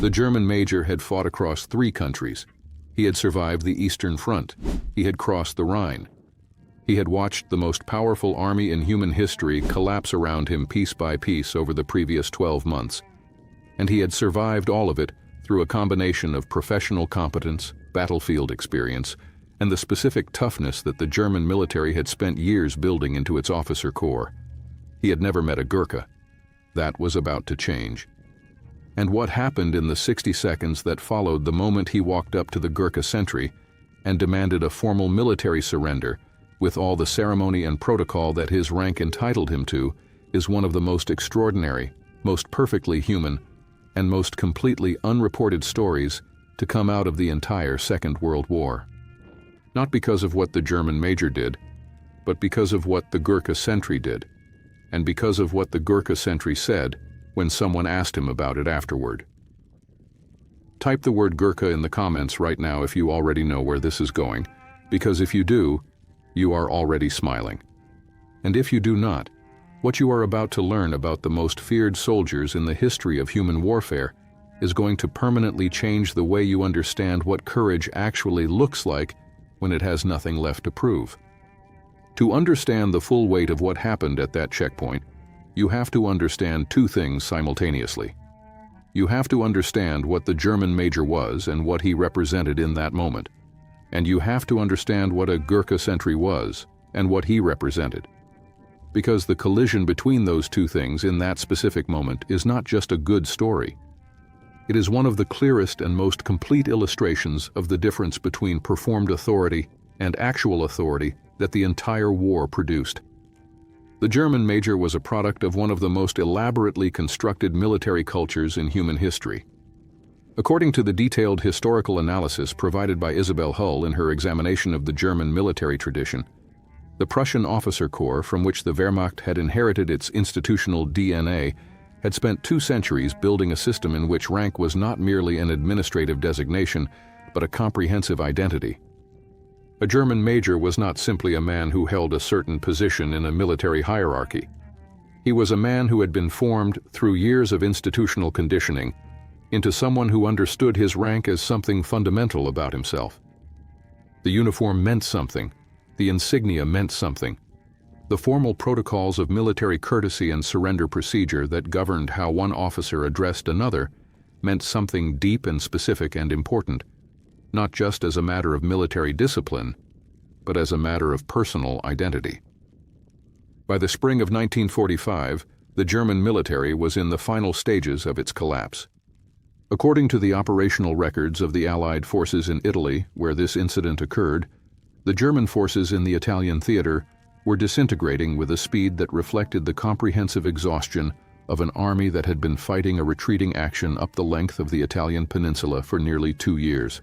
The German major had fought across 3 countries. He had survived the Eastern Front. He had crossed the Rhine. He had watched the most powerful army in human history collapse around him piece by piece over the previous 12 months. And he had survived all of it through a combination of professional competence, battlefield experience, and the specific toughness that the German military had spent years building into its officer corps. He had never met a Gurkha. That was about to change. And what happened in the 60 seconds that followed the moment he walked up to the Gurkha Sentry and demanded a formal military surrender, with all the ceremony and protocol that his rank entitled him to, is one of the most extraordinary, most perfectly human, and most completely unreported stories to come out of the entire Second World War. Not because of what the German major did, but because of what the Gurkha Sentry did, and because of what the Gurkha Sentry said when someone asked him about it afterward. Type the word Gurkha in the comments right now if you already know where this is going, because if you do, you are already smiling. And if you do not, what you are about to learn about the most feared soldiers in the history of human warfare is going to permanently change the way you understand what courage actually looks like when it has nothing left to prove. To understand the full weight of what happened at that checkpoint, you have to understand 2 things simultaneously. You have to understand what the German major was and what he represented in that moment. And you have to understand what a Gurkha Sentry was and what he represented. Because the collision between those 2 things in that specific moment is not just a good story. It is one of the clearest and most complete illustrations of the difference between performed authority and actual authority that the entire war produced. The German major was a product of one of the most elaborately constructed military cultures in human history. According to the detailed historical analysis provided by Isabel Hull in her examination of the German military tradition, the Prussian officer corps, from which the Wehrmacht had inherited its institutional DNA, had spent 2 centuries building a system in which rank was not merely an administrative designation, but a comprehensive identity. A German major was not simply a man who held a certain position in a military hierarchy. He was a man who had been formed through years of institutional conditioning into someone who understood his rank as something fundamental about himself. The uniform meant something. The insignia meant something. The formal protocols of military courtesy and surrender procedure that governed how one officer addressed another meant something deep and specific and important, not just as a matter of military discipline, but as a matter of personal identity. By the spring of 1945, the German military was in the final stages of its collapse. According to the operational records of the Allied forces in Italy, where this incident occurred, the German forces in the Italian theater were disintegrating with a speed that reflected the comprehensive exhaustion of an army that had been fighting a retreating action up the length of the Italian peninsula for nearly 2 years.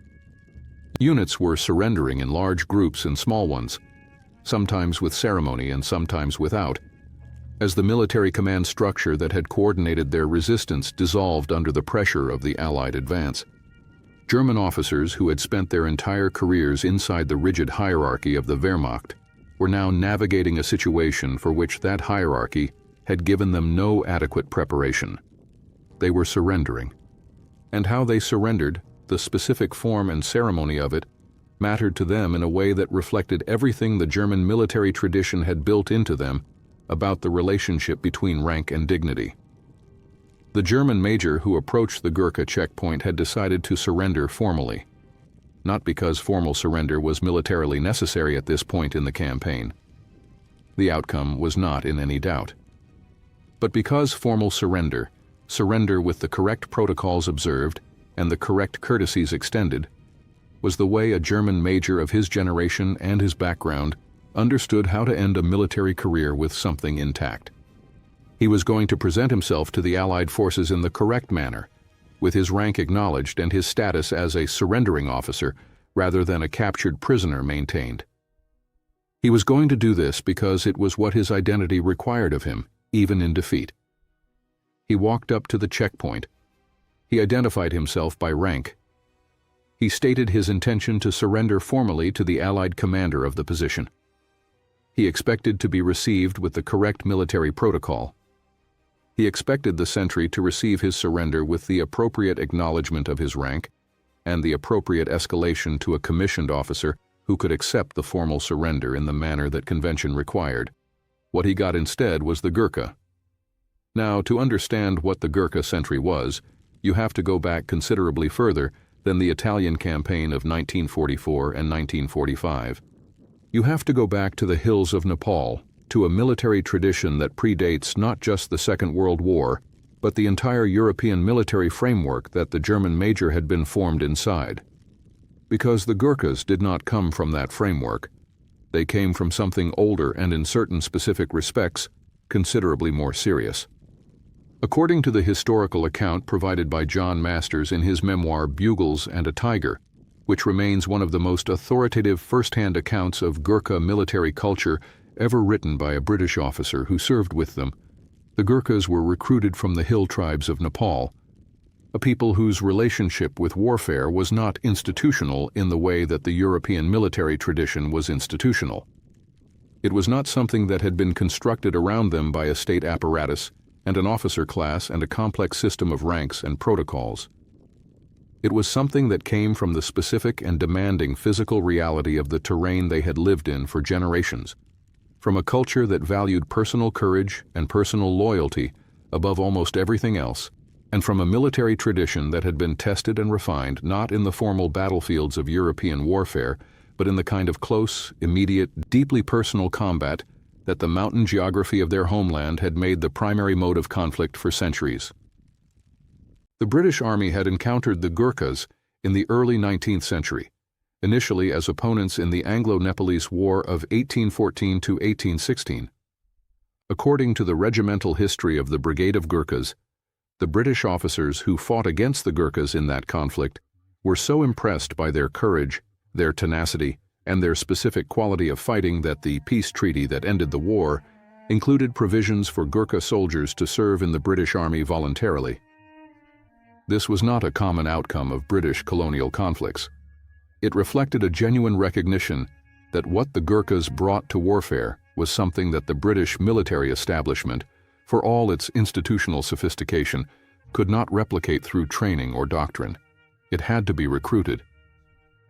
Units were surrendering in large groups and small ones, sometimes with ceremony and sometimes without, as the military command structure that had coordinated their resistance dissolved under the pressure of the Allied advance. German officers who had spent their entire careers inside the rigid hierarchy of the Wehrmacht were now navigating a situation for which that hierarchy had given them no adequate preparation. They were surrendering. And how they surrendered, the specific form and ceremony of it, mattered to them in a way that reflected everything the German military tradition had built into them about the relationship between rank and dignity. The German major who approached the Gurkha checkpoint had decided to surrender formally, not because formal surrender was militarily necessary at this point in the campaign. The outcome was not in any doubt. But because formal surrender with the correct protocols observed and the correct courtesies extended, was the way a German major of his generation and his background understood how to end a military career with something intact. He was going to present himself to the Allied forces in the correct manner, with his rank acknowledged and his status as a surrendering officer rather than a captured prisoner maintained. He was going to do this because it was what his identity required of him, even in defeat. He walked up to the checkpoint. He identified himself by rank. He stated his intention to surrender formally to the Allied commander of the position. He expected to be received with the correct military protocol. He expected the sentry to receive his surrender with the appropriate acknowledgement of his rank and the appropriate escalation to a commissioned officer who could accept the formal surrender in the manner that convention required. What he got instead was the Gurkha. Now, to understand what the Gurkha sentry was, you have to go back considerably further than the Italian campaign of 1944 and 1945. You have to go back to the hills of Nepal, to a military tradition that predates not just the Second World War, but the entire European military framework that the German major had been formed inside. Because the Gurkhas did not come from that framework. They came from something older and, in certain specific respects, considerably more serious. According to the historical account provided by John Masters in his memoir Bugles and a Tiger, which remains one of the most authoritative first-hand accounts of Gurkha military culture ever written by a British officer who served with them, the Gurkhas were recruited from the hill tribes of Nepal, a people whose relationship with warfare was not institutional in the way that the European military tradition was institutional. It was not something that had been constructed around them by a state apparatus and an officer class and a complex system of ranks and protocols. It was something that came from the specific and demanding physical reality of the terrain they had lived in for generations, from a culture that valued personal courage and personal loyalty above almost everything else, and from a military tradition that had been tested and refined not in the formal battlefields of European warfare, but in the kind of close, immediate, deeply personal combat that the mountain geography of their homeland had made the primary mode of conflict for centuries. The British Army had encountered the Gurkhas in the early 19th century, initially as opponents in the Anglo-Nepalese War of 1814 to 1816. According to the regimental history of the Brigade of Gurkhas, the British officers who fought against the Gurkhas in that conflict were so impressed by their courage, their tenacity, and their specific quality of fighting that the peace treaty that ended the war included provisions for Gurkha soldiers to serve in the British Army voluntarily. This was not a common outcome of British colonial conflicts. It reflected a genuine recognition that what the Gurkhas brought to warfare was something that the British military establishment, for all its institutional sophistication, could not replicate through training or doctrine. It had to be recruited.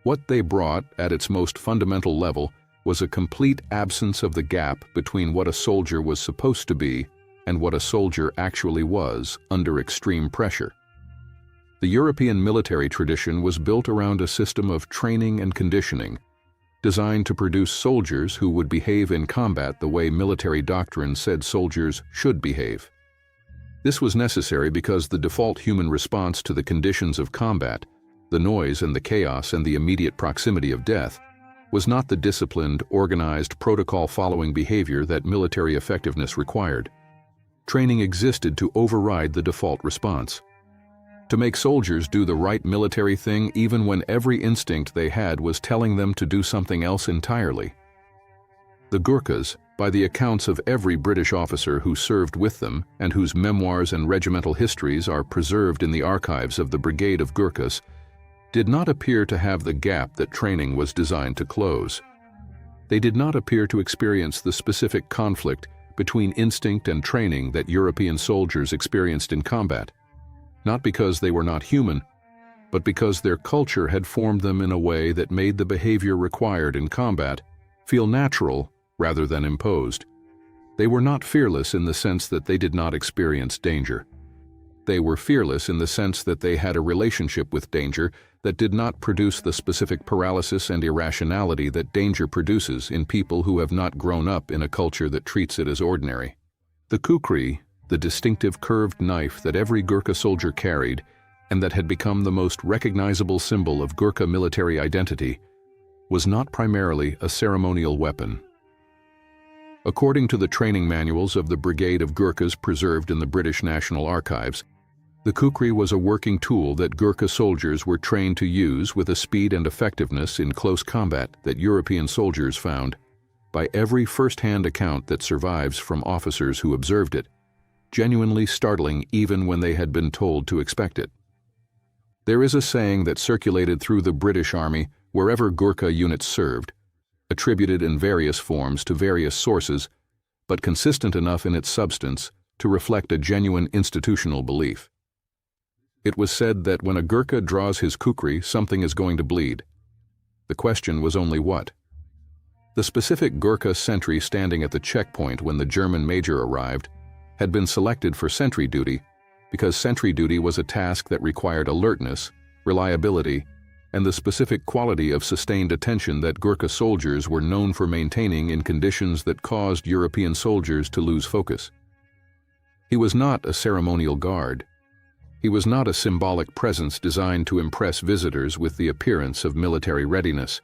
What they brought, at its most fundamental level, was a complete absence of the gap between what a soldier was supposed to be and what a soldier actually was under extreme pressure. The European military tradition was built around a system of training and conditioning, designed to produce soldiers who would behave in combat the way military doctrine said soldiers should behave. This was necessary because the default human response to the conditions of combat, the noise and the chaos and the immediate proximity of death, was not the disciplined, organized, protocol-following behavior that military effectiveness required. Training existed to override the default response, to make soldiers do the right military thing even when every instinct they had was telling them to do something else entirely. The Gurkhas, by the accounts of every British officer who served with them and whose memoirs and regimental histories are preserved in the archives of the Brigade of Gurkhas, did not appear to have the gap that training was designed to close. They did not appear to experience the specific conflict between instinct and training that European soldiers experienced in combat, not because they were not human, but because their culture had formed them in a way that made the behavior required in combat feel natural rather than imposed. They were not fearless in the sense that they did not experience danger. They were fearless in the sense that they had a relationship with danger that did not produce the specific paralysis and irrationality that danger produces in people who have not grown up in a culture that treats it as ordinary. The kukri, the distinctive curved knife that every Gurkha soldier carried and that had become the most recognizable symbol of Gurkha military identity, was not primarily a ceremonial weapon. According to the training manuals of the Brigade of Gurkhas preserved in the British National Archives, the kukri was a working tool that Gurkha soldiers were trained to use with a speed and effectiveness in close combat that European soldiers found, by every first-hand account that survives from officers who observed it, genuinely startling even when they had been told to expect it. There is a saying that circulated through the British Army wherever Gurkha units served, attributed in various forms to various sources, but consistent enough in its substance to reflect a genuine institutional belief. It was said that when a Gurkha draws his kukri, something is going to bleed. The question was only what. The specific Gurkha sentry standing at the checkpoint when the German major arrived had been selected for sentry duty because sentry duty was a task that required alertness, reliability, and the specific quality of sustained attention that Gurkha soldiers were known for maintaining in conditions that caused European soldiers to lose focus. He was not a ceremonial guard. He was not a symbolic presence designed to impress visitors with the appearance of military readiness.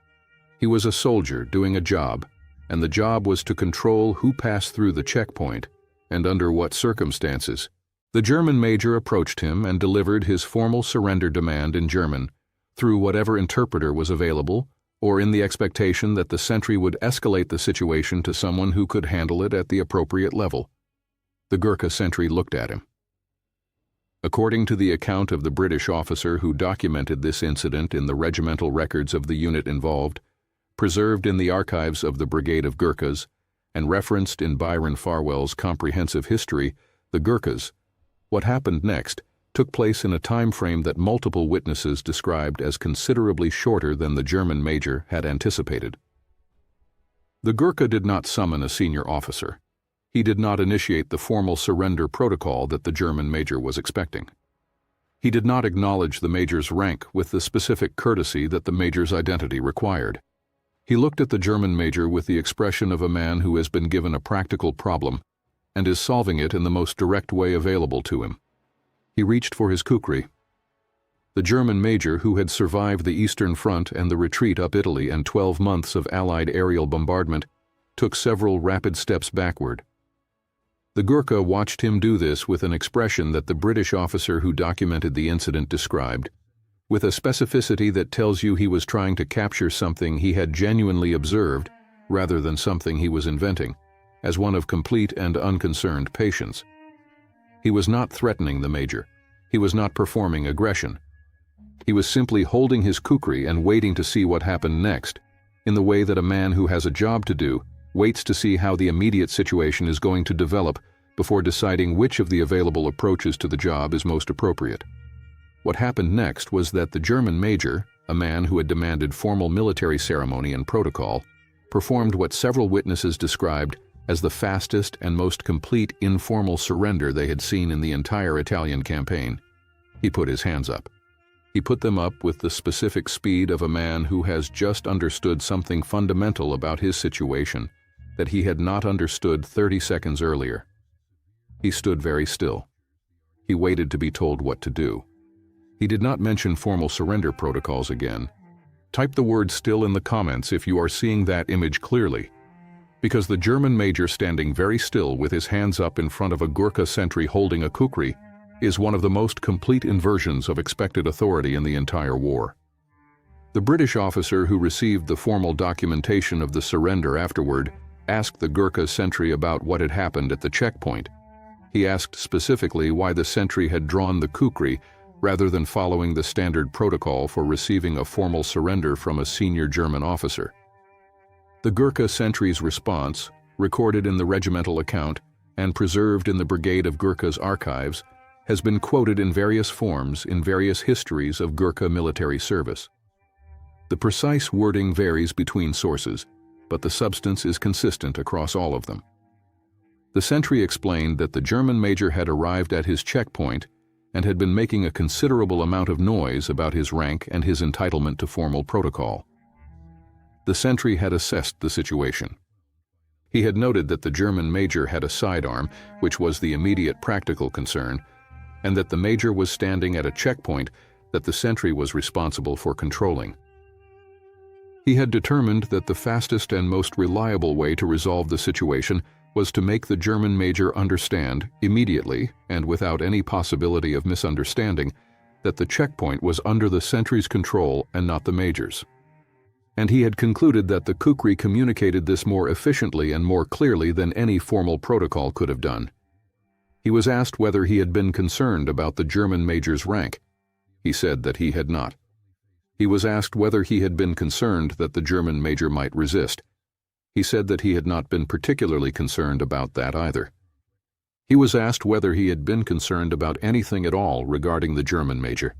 He was a soldier doing a job, and the job was to control who passed through the checkpoint and under what circumstances. The German major approached him and delivered his formal surrender demand in German, through whatever interpreter was available, or in the expectation that the sentry would escalate the situation to someone who could handle it at the appropriate level. The Gurkha sentry looked at him. According to the account of the British officer who documented this incident in the regimental records of the unit involved, preserved in the archives of the Brigade of Gurkhas, and referenced in Byron Farwell's comprehensive history, the Gurkhas, what happened next took place in a time frame that multiple witnesses described as considerably shorter than the German major had anticipated. The Gurkha did not summon a senior officer. He did not initiate the formal surrender protocol that the German major was expecting. He did not acknowledge the major's rank with the specific courtesy that the major's identity required. He looked at the German major with the expression of a man who has been given a practical problem and is solving it in the most direct way available to him. He reached for his kukri. The German major, who had survived the Eastern Front and the retreat up Italy and 12 months of Allied aerial bombardment, took several rapid steps backward. The Gurkha watched him do this with an expression that the British officer who documented the incident described, with a specificity that tells you he was trying to capture something he had genuinely observed rather than something he was inventing, as one of complete and unconcerned patience. He was not threatening the major. He was not performing aggression. He was simply holding his kukri and waiting to see what happened next, in the way that a man who has a job to do waits to see how the immediate situation is going to develop before deciding which of the available approaches to the job is most appropriate. What happened next was that the German major, a man who had demanded formal military ceremony and protocol, performed what several witnesses described as the fastest and most complete informal surrender they had seen in the entire Italian campaign. He put his hands up. He put them up with the specific speed of a man who has just understood something fundamental about his situation that he had not understood 30 seconds earlier. He stood very still. He waited to be told what to do. He did not mention formal surrender protocols again. Type the word "still" in the comments if you are seeing that image clearly, because the German major standing very still with his hands up in front of a Gurkha sentry holding a kukri is one of the most complete inversions of expected authority in the entire war. The British officer who received the formal documentation of the surrender afterward asked the Gurkha sentry about what had happened at the checkpoint. He asked specifically why the sentry had drawn the kukri rather than following the standard protocol for receiving a formal surrender from a senior German officer. The Gurkha sentry's response, recorded in the regimental account and preserved in the Brigade of Gurkhas archives, has been quoted in various forms in various histories of Gurkha military service. The precise wording varies between sources, but the substance is consistent across all of them. The sentry explained that the German major had arrived at his checkpoint and had been making a considerable amount of noise about his rank and his entitlement to formal protocol. The sentry had assessed the situation. He had noted that the German major had a sidearm, which was the immediate practical concern, and that the major was standing at a checkpoint that the sentry was responsible for controlling. He had determined that the fastest and most reliable way to resolve the situation was to make the German major understand, immediately and without any possibility of misunderstanding, that the checkpoint was under the sentry's control and not the major's. And he had concluded that the kukri communicated this more efficiently and more clearly than any formal protocol could have done. He was asked whether he had been concerned about the German major's rank. He said that he had not. He was asked whether he had been concerned that the German major might resist. He said that he had not been particularly concerned about that either. He was asked whether he had been concerned about anything at all regarding the German major.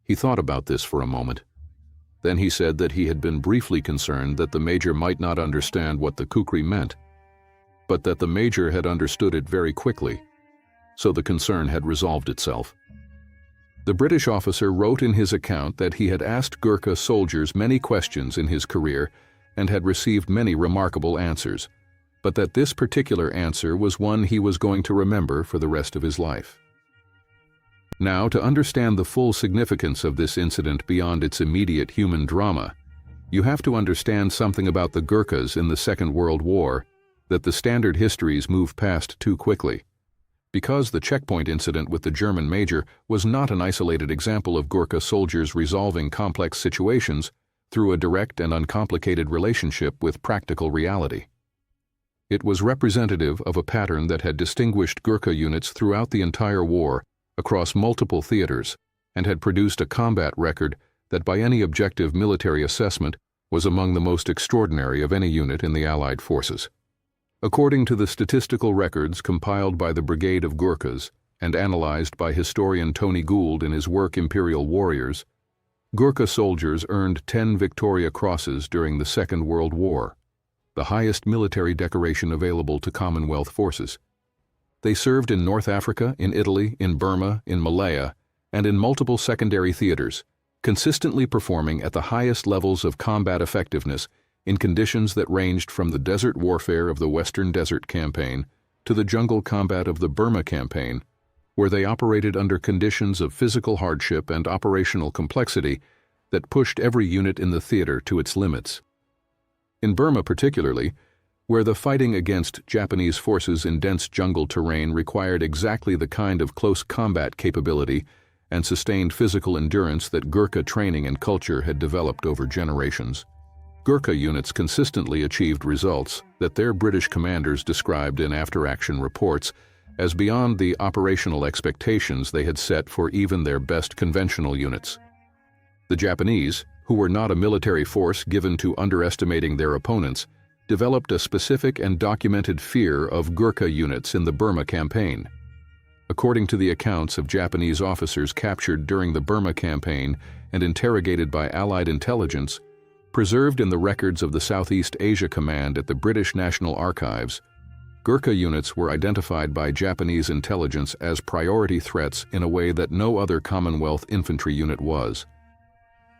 He thought about this for a moment. Then he said that he had been briefly concerned that the major might not understand what the kukri meant, but that the major had understood it very quickly, so the concern had resolved itself. The British officer wrote in his account that he had asked Gurkha soldiers many questions in his career and had received many remarkable answers, but that this particular answer was one he was going to remember for the rest of his life. Now, to understand the full significance of this incident beyond its immediate human drama, you have to understand something about the Gurkhas in the Second World War that the standard histories move past too quickly. Because the checkpoint incident with the German major was not an isolated example of Gurkha soldiers resolving complex situations through a direct and uncomplicated relationship with practical reality. It was representative of a pattern that had distinguished Gurkha units throughout the entire war across multiple theaters and had produced a combat record that by any objective military assessment was among the most extraordinary of any unit in the Allied forces. According to the statistical records compiled by the Brigade of Gurkhas and analyzed by historian Tony Gould in his work Imperial Warriors, Gurkha soldiers earned 10 Victoria Crosses during the Second World War, the highest military decoration available to Commonwealth forces. They served in North Africa, in Italy, in Burma, in Malaya, and in multiple secondary theaters, consistently performing at the highest levels of combat effectiveness in conditions that ranged from the desert warfare of the Western Desert Campaign to the jungle combat of the Burma Campaign, where they operated under conditions of physical hardship and operational complexity that pushed every unit in the theater to its limits. In Burma particularly, where the fighting against Japanese forces in dense jungle terrain required exactly the kind of close combat capability and sustained physical endurance that Gurkha training and culture had developed over generations. Gurkha units consistently achieved results that their British commanders described in after-action reports as beyond the operational expectations they had set for even their best conventional units. The Japanese, who were not a military force given to underestimating their opponents, developed a specific and documented fear of Gurkha units in the Burma campaign. According to the accounts of Japanese officers captured during the Burma campaign and interrogated by Allied intelligence, preserved in the records of the Southeast Asia Command at the British National Archives, Gurkha units were identified by Japanese intelligence as priority threats in a way that no other Commonwealth infantry unit was.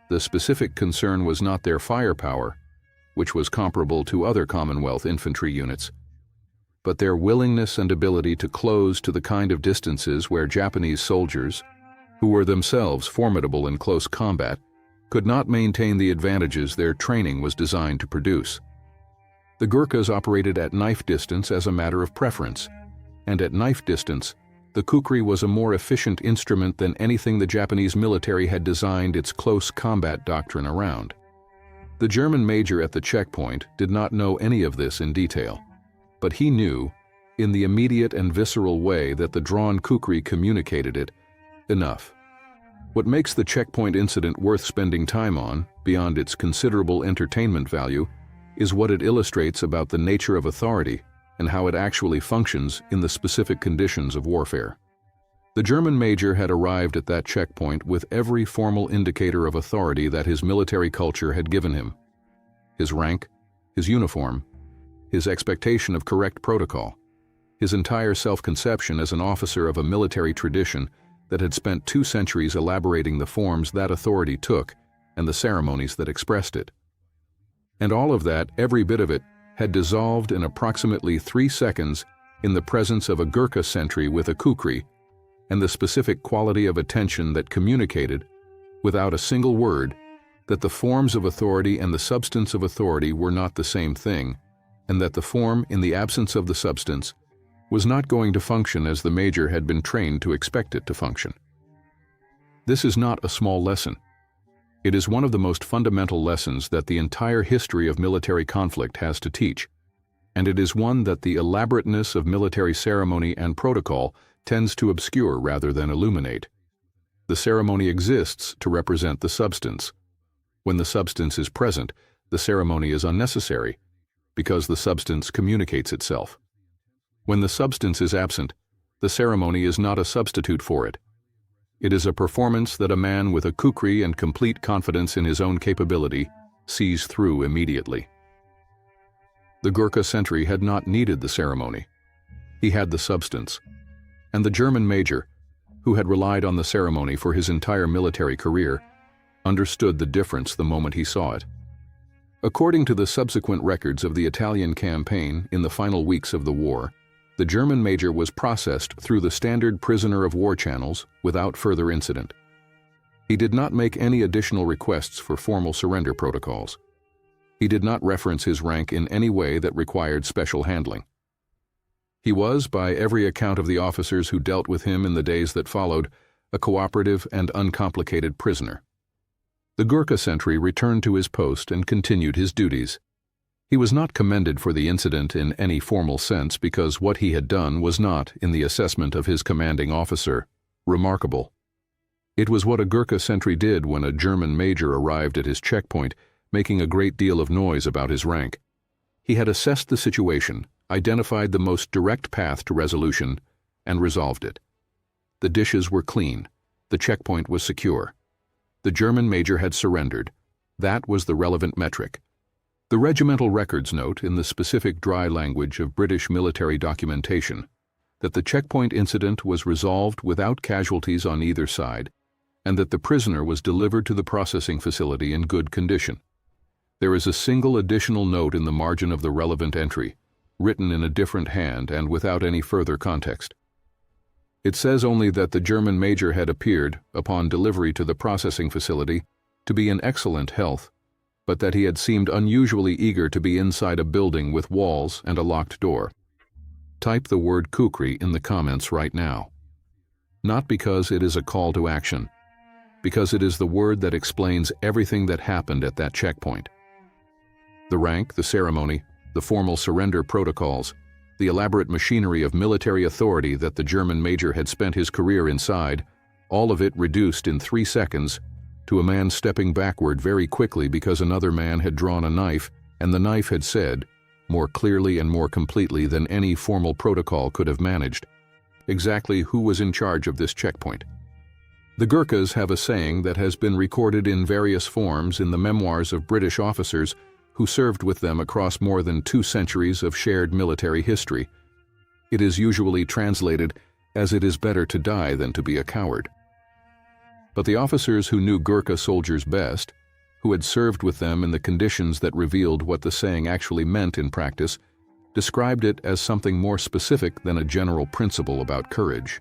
The specific concern was not their firepower, which was comparable to other Commonwealth infantry units, but their willingness and ability to close to the kind of distances where Japanese soldiers, who were themselves formidable in close combat, could not maintain the advantages their training was designed to produce. The Gurkhas operated at knife distance as a matter of preference, and at knife distance, the kukri was a more efficient instrument than anything the Japanese military had designed its close combat doctrine around. The German major at the checkpoint did not know any of this in detail, but he knew, in the immediate and visceral way that the drawn kukri communicated it, enough. What makes the checkpoint incident worth spending time on, beyond its considerable entertainment value, is what it illustrates about the nature of authority and how it actually functions in the specific conditions of warfare. The German major had arrived at that checkpoint with every formal indicator of authority that his military culture had given him: his rank, his uniform, his expectation of correct protocol, his entire self-conception as an officer of a military tradition that had spent 2 centuries elaborating the forms that authority took and the ceremonies that expressed it. And all of that, every bit of it, had dissolved in approximately 3 seconds in the presence of a Gurkha sentry with a kukri, and the specific quality of attention that communicated, without a single word, that the forms of authority and the substance of authority were not the same thing, and that the form, in the absence of the substance, was not going to function as the major had been trained to expect it to function. This is not a small lesson. It is one of the most fundamental lessons that the entire history of military conflict has to teach, and it is one that the elaborateness of military ceremony and protocol tends to obscure rather than illuminate. The ceremony exists to represent the substance. When the substance is present, the ceremony is unnecessary, because the substance communicates itself. When the substance is absent, the ceremony is not a substitute for it. It is a performance that a man with a kukri and complete confidence in his own capability sees through immediately. The Gurkha sentry had not needed the ceremony. He had the substance. And the German major, who had relied on the ceremony for his entire military career, understood the difference the moment he saw it. According to the subsequent records of the Italian campaign in the final weeks of the war, the German major was processed through the standard prisoner of war channels without further incident. He did not make any additional requests for formal surrender protocols. He did not reference his rank in any way that required special handling. He was, by every account of the officers who dealt with him in the days that followed, a cooperative and uncomplicated prisoner. The Gurkha sentry returned to his post and continued his duties. He was not commended for the incident in any formal sense because what he had done was not, in the assessment of his commanding officer, remarkable. It was what a Gurkha sentry did when a German major arrived at his checkpoint, making a great deal of noise about his rank. He had assessed the situation, identified the most direct path to resolution, and resolved it. The dishes were clean. The checkpoint was secure. The German major had surrendered. That was the relevant metric. The regimental records note, in the specific dry language of British military documentation, that the checkpoint incident was resolved without casualties on either side, and that the prisoner was delivered to the processing facility in good condition. There is a single additional note in the margin of the relevant entry, written in a different hand and without any further context. It says only that the German major had appeared, upon delivery to the processing facility, to be in excellent health, but that he had seemed unusually eager to be inside a building with walls and a locked door. Type the word kukri in the comments right now. Not because it is a call to action, because it is the word that explains everything that happened at that checkpoint. The rank, the ceremony, the formal surrender protocols, the elaborate machinery of military authority that the German major had spent his career inside, all of it reduced in 3 seconds to a man stepping backward very quickly because another man had drawn a knife, and the knife had said, more clearly and more completely than any formal protocol could have managed, exactly who was in charge of this checkpoint. The Gurkhas have a saying that has been recorded in various forms in the memoirs of British officers who served with them across more than 2 centuries of shared military history. It is usually translated as "it is better to die than to be a coward." But the officers who knew Gurkha soldiers best, who had served with them in the conditions that revealed what the saying actually meant in practice, described it as something more specific than a general principle about courage.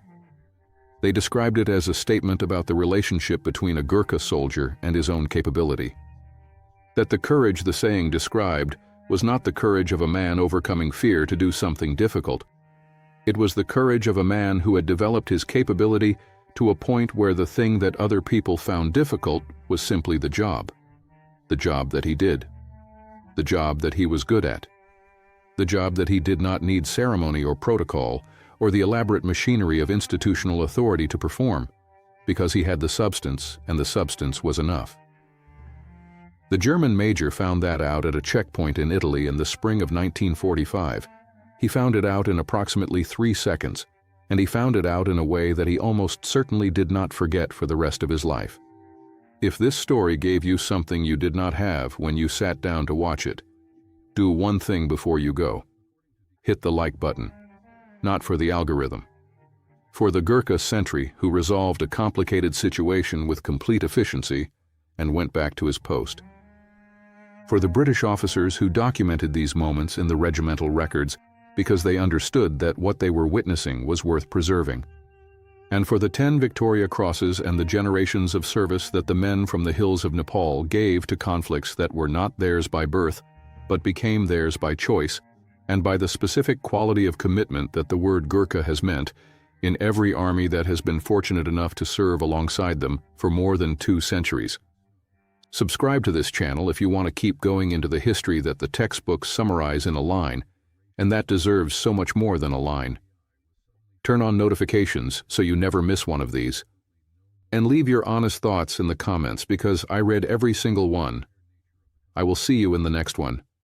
They described it as a statement about the relationship between a Gurkha soldier and his own capability. That the courage the saying described was not the courage of a man overcoming fear to do something difficult. It was the courage of a man who had developed his capability to a point where the thing that other people found difficult was simply the job that he did, the job that he was good at, the job that he did not need ceremony or protocol or the elaborate machinery of institutional authority to perform, because he had the substance, and the substance was enough. The German major found that out at a checkpoint in Italy in the spring of 1945. He found it out in approximately 3 seconds, and he found it out in a way that he almost certainly did not forget for the rest of his life. If this story gave you something you did not have when you sat down to watch it, do one thing before you go. Hit the like button. Not for the algorithm. For the Gurkha sentry who resolved a complicated situation with complete efficiency and went back to his post. For the British officers who documented these moments in the regimental records because they understood that what they were witnessing was worth preserving. And for the 10 Victoria Crosses and the generations of service that the men from the hills of Nepal gave to conflicts that were not theirs by birth, but became theirs by choice, and by the specific quality of commitment that the word Gurkha has meant in every army that has been fortunate enough to serve alongside them for more than 2 centuries. Subscribe to this channel if you want to keep going into the history that the textbooks summarize in a line, and that deserves so much more than a line. Turn on notifications so you never miss one of these. And leave your honest thoughts in the comments because I read every single one. I will see you in the next one.